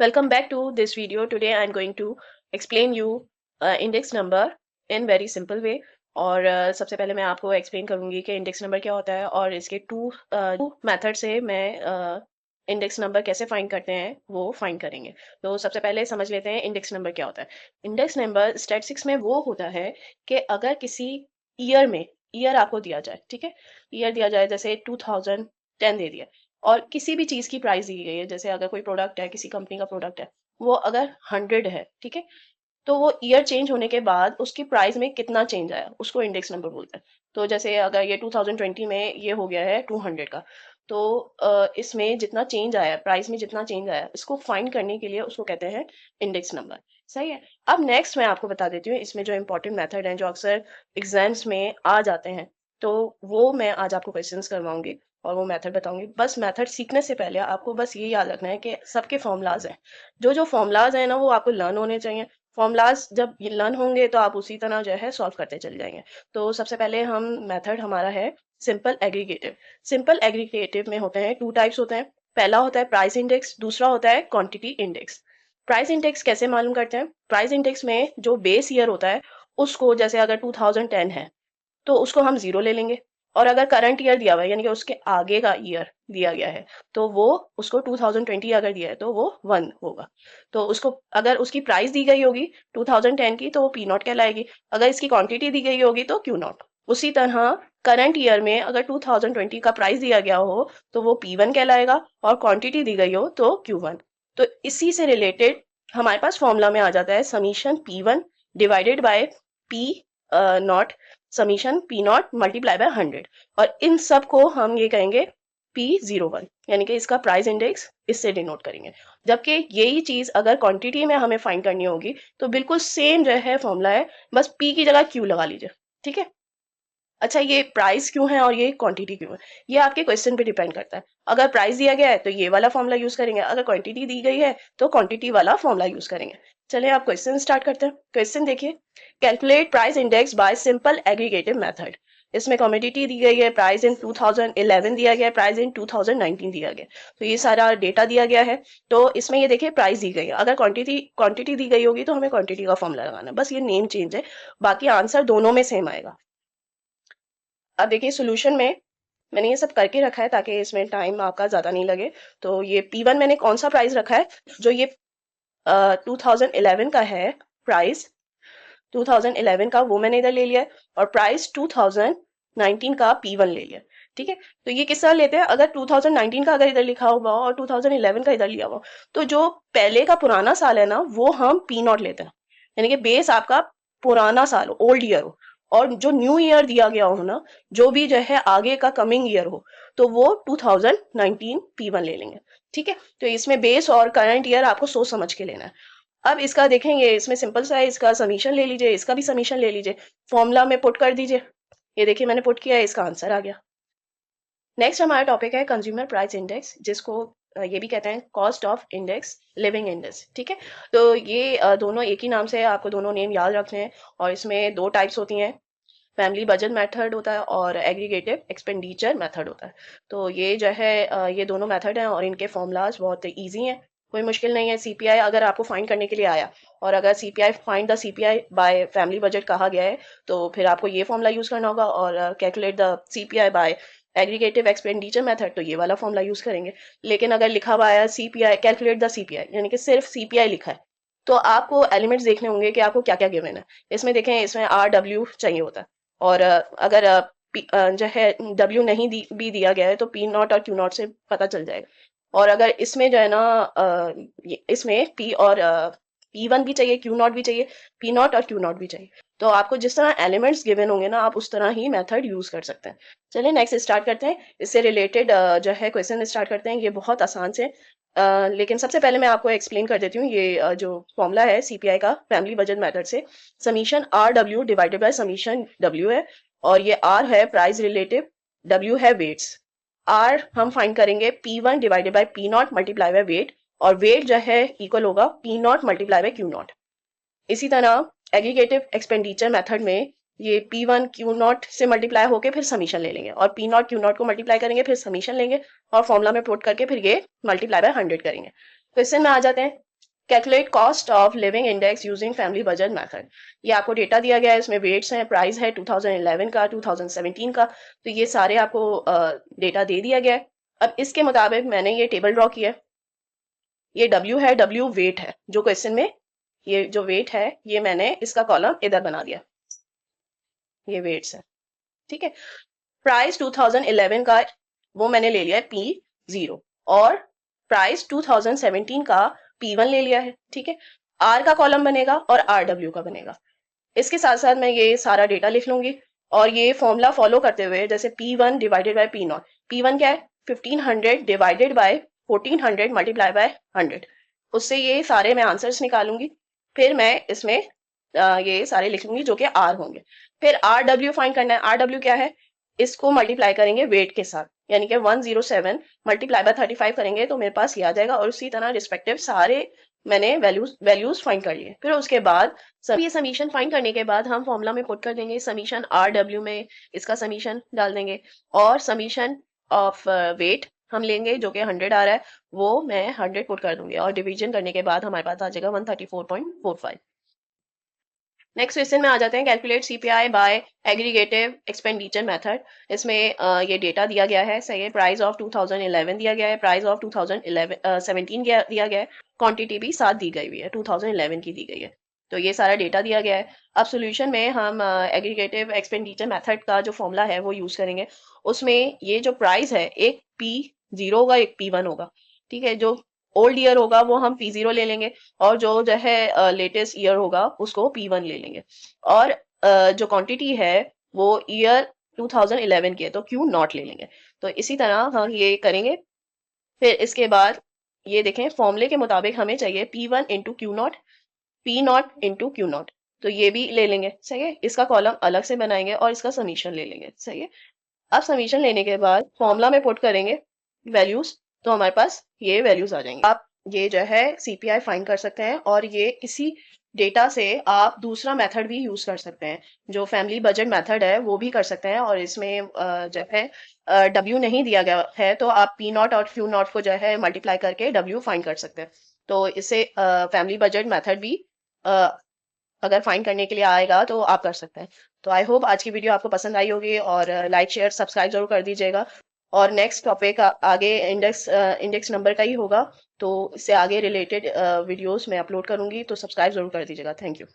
Welcome back to this video. Today I'm going to explain you index number in very simple way. और सबसे पहले मैं आपको explain करूंगी कि इंडेक्स नंबर क्या होता है और इसके टू मेथड से मैं इंडेक्स नंबर कैसे फाइंड करते हैं वो फाइंड करेंगे। तो सबसे पहले समझ लेते हैं इंडेक्स नंबर क्या होता है। इंडेक्स नंबर स्टैटिस्टिक्स में वो होता है कि अगर किसी ईयर में ईयर आपको दिया जाए, ठीक है, ईयर दिया जाए, जैसे 2010 दे दिया और किसी भी चीज की प्राइस दी गई है, जैसे अगर कोई प्रोडक्ट है, किसी कंपनी का प्रोडक्ट है, वो अगर 100 है, ठीक है, तो वो ईयर चेंज होने के बाद उसकी प्राइस में कितना चेंज आया उसको इंडेक्स नंबर बोलते हैं। तो जैसे अगर ये 2020 में ये हो गया है 200 का, तो इसमें जितना चेंज आया, प्राइस में जितना चेंज आया, इसको फाइंड करने के लिए उसको कहते हैं इंडेक्स नंबर। सही है। अब नेक्स्ट मैं आपको बता देती हूँ इसमें जो इंपॉर्टेंट मेथड हैं जो अक्सर एग्जाम्स में आ जाते हैं, तो वो मैं आज आपको क्वेश्चंस करवाऊंगी और वो मेथड बताऊंगी। बस मेथड सीखने से पहले आपको बस ये याद रखना है कि सबके फॉर्मूलाज हैं, जो फॉर्मूलाज हैं ना वो आपको लर्न होने चाहिए। फॉर्मूलाज जब ये लर्न होंगे तो आप उसी तरह जो है सॉल्व करते चले जाएंगे। तो सबसे पहले हम मेथड हमारा है सिंपल एग्रीगेटिव। सिंपल एग्रीगेटिव में होते हैं टू टाइप्स होते हैं। पहला होता है प्राइस इंडेक्स, दूसरा होता है क्वांटिटी इंडेक्स। प्राइस इंडेक्स कैसे मालूम करते हैं? प्राइस इंडेक्स में जो बेस ईयर होता है उसको, जैसे अगर 2010 है तो उसको हम 0 ले लेंगे, और अगर करंट ईयर दिया हुआ है यानी कि उसके आगे का ईयर दिया गया है तो वो उसको 2020 अगर दिया है तो वो 1 होगा। तो उसको अगर उसकी प्राइस दी गई होगी 2010 की तो वो पी नॉट कहलाएगी, अगर इसकी क्वांटिटी दी गई होगी तो क्यू नॉट। उसी तरह करंट ईयर में अगर 2020 का प्राइस दिया गया हो तो वो P1 कहलाएगा और क्वांटिटी दी गई हो तो Q1। तो इसी से रिलेटेड हमारे पास फॉर्मूला में आ जाता है summation P1 divided by P not, summation P not multiply by 100, और इन सब को हम ये कहेंगे P01, यानी कि इसका प्राइस इंडेक्स इससे डिनोट करेंगे। जबकि यही चीज अगर क्वांटिटी में हमें फाइंड करनी होगी तो बिल्कुल सेम जो है फॉर्मूला है, बस P की जगह Q लगा लीजिए। ठीक है। अच्छा, ये प्राइस क्यों है और ये क्वांटिटी क्यों है, ये आपके क्वेश्चन पे डिपेंड करता है। अगर प्राइस दिया गया है तो ये वाला फॉर्मूला यूज करेंगे, अगर क्वांटिटी दी गई है तो क्वांटिटी वाला फॉर्मूला यूज करेंगे। चलिए आप क्वेश्चन स्टार्ट करते हैं। क्वेश्चन देखिए, calculate price index bye simple aggregative method. इसमें कमोडिटी दी गई है, प्राइस इन 2011 दिया गया है, प्राइस इन 2019 दिया गया, तो ये सारा डेटा दिया गया है। तो इसमें ये देखिए प्राइस दी गई है, अगर क्वांटिटी दी गई होगी तो हमें क्वांटिटी का फॉर्मूला लगाना है, बस ये नेम चेंज है, बाकी आंसर दोनों में सेम आएगा। अब देखिए सोल्यूशन में मैंने ये सब करके रखा है ताकि इसमें टाइम आपका ज्यादा नहीं लगे। तो ये P1 मैंने कौन सा प्राइस रखा है, जो ये 2011 का है प्राइस, 2011 का वो मैंने इधर ले लिया है, और प्राइस 2019 का P1 ले लिया। ठीक है। तो ये किस तरह लेते हैं, अगर 2019 का अगर इधर लिखा हुआ और 2011 का इधर लिया हुआ, तो जो पहले का पुराना साल है ना वो हम P नॉट लेते हैं, यानी कि बेस आपका पुराना साल हो, ओल्ड ईयर हो, और जो न्यू ईयर दिया गया हो ना, जो भी जो है आगे का कमिंग ईयर हो, तो वो 2019 P1 ले लेंगे। ठीक है। तो इसमें बेस और करंट ईयर आपको सोच समझ के लेना है। अब इसका देखेंगे, इसमें सिंपल सा है, इसका समीशन ले लीजिए, इसका भी समीशन ले लीजिए, फॉर्मूला में पुट कर दीजिए। ये देखिए मैंने पुट किया है, इसका आंसर आ गया। नेक्स्ट हमारा टॉपिक है कंज्यूमर प्राइस इंडेक्स, जिसको ये भी कहते हैं cost of index, living index. ठीक है। तो ये दोनों एक ही नाम से है, आपको दोनों नेम याद रखने हैं, और इसमें दो टाइप्स होती हैं, फैमिली बजट मेथड होता है और एग्रीगेटिव एक्सपेंडिचर मेथड होता है। तो ये जो है ये दोनों मेथड हैं और इनके फॉर्मूलाज बहुत इजी हैं, कोई मुश्किल नहीं है। सीपीआई अगर आपको फाइंड करने के लिए आया, और अगर CPI find the CPI by family budget कहा गया है, तो फिर आपको ये फॉर्मूला यूज करना होगा, और calculate the CPI by aggregative expenditure method, तो ये वाला फॉर्मूला यूज करेंगे। लेकिन अगर लिखा हुआ है सीपीआई, कैलकुलेट द सीपीआई, यानी कि सिर्फ सीपीआई लिखा है, तो आपको एलिमेंट्स देखने होंगे कि आपको क्या क्या गिवन है। इसमें देखें, इसमें RW चाहिए होता है, और अगर जो है W नहीं भी दिया गया है तो P नॉट और Q नॉट से पता चल जाएगा। और अगर इसमें जो है ना इसमें P और P1 भी चाहिए, Q नॉट भी चाहिए, P नॉट और Q नॉट भी चाहिए। तो आपको जिस तरह एलिमेंट्स गिवन होंगे ना, आप उस तरह ही मेथड यूज कर सकते हैं। चलिए नेक्स्ट स्टार्ट करते हैं, इससे रिलेटेड जो है क्वेश्चन स्टार्ट करते हैं। ये बहुत आसान से लेकिन सबसे पहले मैं आपको एक्सप्लेन कर देती हूँ ये जो फॉर्मूला है सीपीआई का फैमिली बजट मेथड से, summation RW divided by summation W है, और ये R है प्राइस रिलेटिव, W है वेट्स। R हम फाइंड करेंगे P1 divided by P not multiply by weight, और वेट जो है इक्वल होगा P not multiply by Q not. इसी तरह एग्रीगेटिव एक्सपेंडिचर मेथड में ये P1 Q नॉट से मल्टीप्लाई होके फिर समीशन ले लेंगे, और P नॉट Q नॉट को मल्टीप्लाई करेंगे, फिर समीशन लेंगे, और फॉर्मूला में पुट करके फिर ये मल्टीप्लाई बाय 100 करेंगे। क्वेश्चन में आ जाते हैं। Calculate cost of living index using family budget method. ये आपको डेटा दिया गया है, इसमें वेट्स हैं, प्राइस है 2011 का, 2017 का, तो ये सारे आपको डेटा दे दिया गया है। अब इसके मुताबिक मैंने ये टेबल ड्रॉ किया है। ये W है, W वेट है, जो क्वेश्चन में ये जो वेट है ये मैंने इसका कॉलम इधर बना दिया, ये वेट्स है, ठीक है। प्राइस 2011 का वो मैंने ले लिया है P0, और प्राइस 2017 का P1 ले लिया है, ठीक है। R का कॉलम बनेगा और RW का बनेगा। इसके साथ साथ मैं ये सारा डेटा लिख लूंगी, और ये फॉर्मूला फॉलो करते हुए, जैसे P1 divided by P0, P1 क्या है 1500 डिवाइडेड बाय 1400 मल्टीप्लाई बाय 100, उससे ये सारे मैं आंसर्स निकालूंगी। फिर मैं इसमें ये सारे लिख लूंगी जो कि R होंगे। फिर RW फाइंड करना है। RW क्या है, इसको मल्टीप्लाई करेंगे वेट के साथ, यानी कि 107 मल्टीप्लाई बाय 35 करेंगे तो मेरे पास ये आ जाएगा, और उसी तरह रिस्पेक्टिव सारे मैंने वैल्यूज फाइंड कर लिए। फिर उसके बाद ये समीशन फाइंड करने के बाद हम फॉर्मूला में पुट कर देंगे, समीशन RW में इसका समीशन डाल देंगे, और समीशन ऑफ वेट हम लेंगे जो कि 100 आ रहा है, वो मैं 100 पुट कर दूंगी, और डिवीजन करने के बाद हमारे पास आ जाएगा 134.45। नेक्स्ट क्वेश्चन में आ जाते हैं। Calculate CPI by aggregative expenditure method. इसमें ये डेटा दिया गया है, सही है। प्राइस ऑफ 2011 दिया गया है, प्राइस ऑफ 2017 दिया गया है, क्वांटिटी भी साथ दी गई हुई है, 2011 की दी गई है, तो ये सारा डेटा दिया गया है। अब सोल्यूशन में हम एग्रीगेटिव एक्सपेंडिचर मेथड का जो फॉर्मूला है वो यूज करेंगे। उसमें ये जो प्राइस है, एक P0 होगा, एक P1 होगा, ठीक है। जो ओल्ड ईयर होगा वो हम P0 ले लेंगे, और जो है लेटेस्ट ईयर होगा उसको P1 ले लेंगे, और जो क्वांटिटी है वो ईयर 2011 की है तो Q0 ले लेंगे। तो इसी तरह हम ये करेंगे। फिर इसके बाद ये देखें, फॉर्मूले के मुताबिक हमें चाहिए P1 into Q0, P0 into Q0, तो ये भी ले लेंगे, सही है। इसका कॉलम अलग से बनाएंगे और इसका समीशन ले लेंगे, सही है। अब समीशन लेने के बाद फॉर्मूला में पुट करेंगे वैल्यूज, तो हमारे पास ये वैल्यूज आ जाएंगे। आप ये जो है CPI फाइंड कर सकते हैं, और ये इसी डेटा से आप दूसरा मेथड भी यूज कर सकते हैं, जो फैमिली बजट मेथड है वो भी कर सकते हैं। और इसमें जो है W नहीं दिया गया है, तो आप P0 और Q0 को जो है मल्टीप्लाई करके W फाइंड कर सकते हैं। तो इससे फैमिली बजट मेथड भी अ, अगर फाइंड करने के लिए आएगा तो आप कर सकते हैं। तो आई होप आज की वीडियो आपको पसंद आई होगी, और लाइक शेयर सब्सक्राइब जरूर कर दीजिएगा। और नेक्स्ट टॉपिक आगे इंडेक्स नंबर का ही होगा, तो इससे आगे रिलेटेड वीडियोस मैं अपलोड करूंगी, तो सब्सक्राइब जरूर कर दीजिएगा। Thank you.